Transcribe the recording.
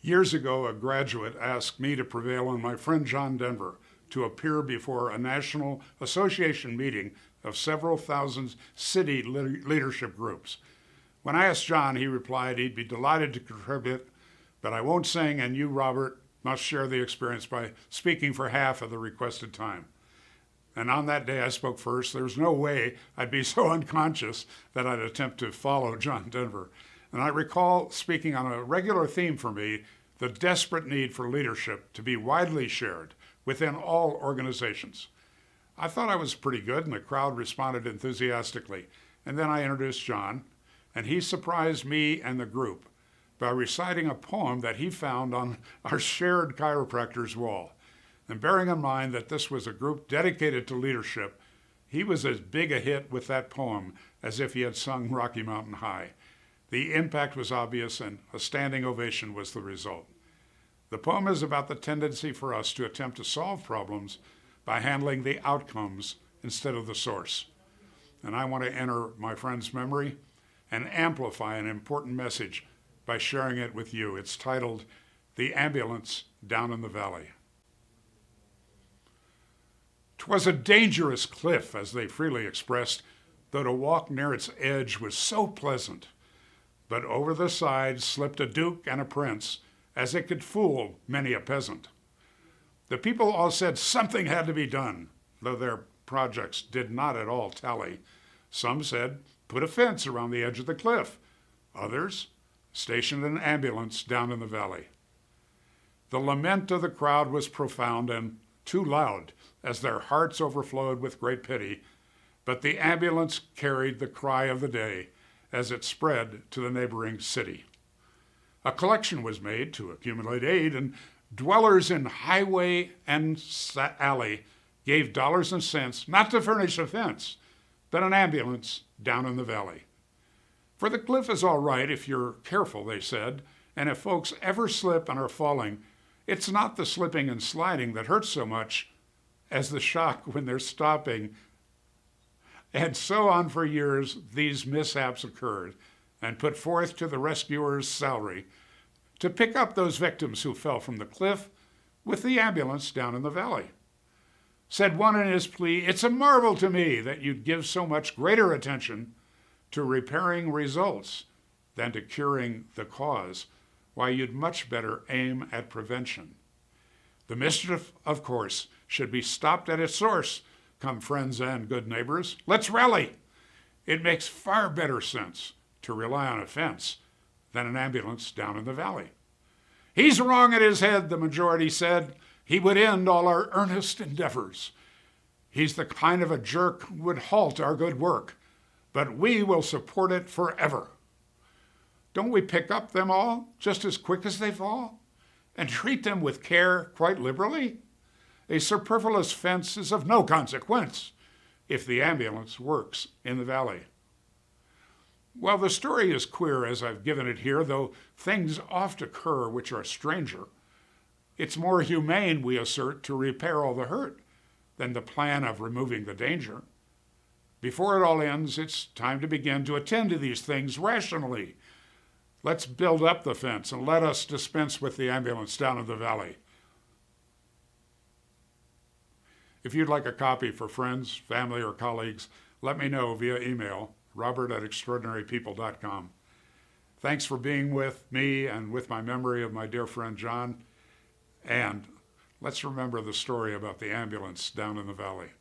Years ago, a graduate asked me to prevail on my friend John Denver to appear before a National Association meeting of several thousand city leadership groups. When I asked John, he replied he'd be delighted to contribute, but I won't sing, and you, Robert, must share the experience by speaking for half of the requested time. And on that day, I spoke first. There was no way I'd be so unconscious that I'd attempt to follow John Denver. And I recall speaking on a regular theme for me, the desperate need for leadership to be widely shared within all organizations. I thought I was pretty good, and the crowd responded enthusiastically. And then I introduced John, and he surprised me and the group by reciting a poem that he found on our shared chiropractor's wall. And bearing in mind that this was a group dedicated to leadership, he was as big a hit with that poem as if he had sung Rocky Mountain High. The impact was obvious, and a standing ovation was the result. The poem is about the tendency for us to attempt to solve problems by handling the outcomes instead of the source. And I want to enter my friend's memory and amplify an important message by sharing it with you. It's titled, The Ambulance Down in the Valley. 'Twas a dangerous cliff, as they freely expressed, though to walk near its edge was so pleasant. But over the side slipped a duke and a prince, as it could fool many a peasant. The people all said something had to be done, though their projects did not at all tally. Some said, put a fence around the edge of the cliff. Others stationed an ambulance down in the valley. The lament of the crowd was profound and too loud, as their hearts overflowed with great pity, but the ambulance carried the cry of the day as it spread to the neighboring city. A collection was made to accumulate aid, and dwellers in highway and alley gave dollars and cents not to furnish a fence, but an ambulance down in the valley. For the cliff is all right if you're careful, they said, and if folks ever slip and are falling, it's not the slipping and sliding that hurts so much as the shock when they're stopping. And so on for years, these mishaps occurred and put forth to the rescuer's salary to pick up those victims who fell from the cliff with the ambulance down in the valley. Said one in his plea, it's a marvel to me that you'd give so much greater attention to repairing results than to curing the cause. Why, you'd much better aim at prevention. The mischief, of course, should be stopped at its source. Come, friends and good neighbors, let's rally. It makes far better sense to rely on a fence than an ambulance down in the valley. He's wrong in his head, the majority said. He would end all our earnest endeavors. He's the kind of a jerk who would halt our good work, but we will support it forever. Don't we pick up them all just as quick as they fall and treat them with care quite liberally? A superfluous fence is of no consequence if the ambulance works in the valley. Well, the story is queer as I've given it here, though things oft occur which are stranger. It's more humane, we assert, to repair all the hurt than the plan of removing the danger. Before it all ends, it's time to begin to attend to these things rationally. Let's build up the fence and let us dispense with the ambulance down in the valley. If you'd like a copy for friends, family, or colleagues, let me know via email, robert@extraordinarypeople.com. Thanks for being with me and with my memory of my dear friend John. And let's remember the story about the ambulance down in the valley.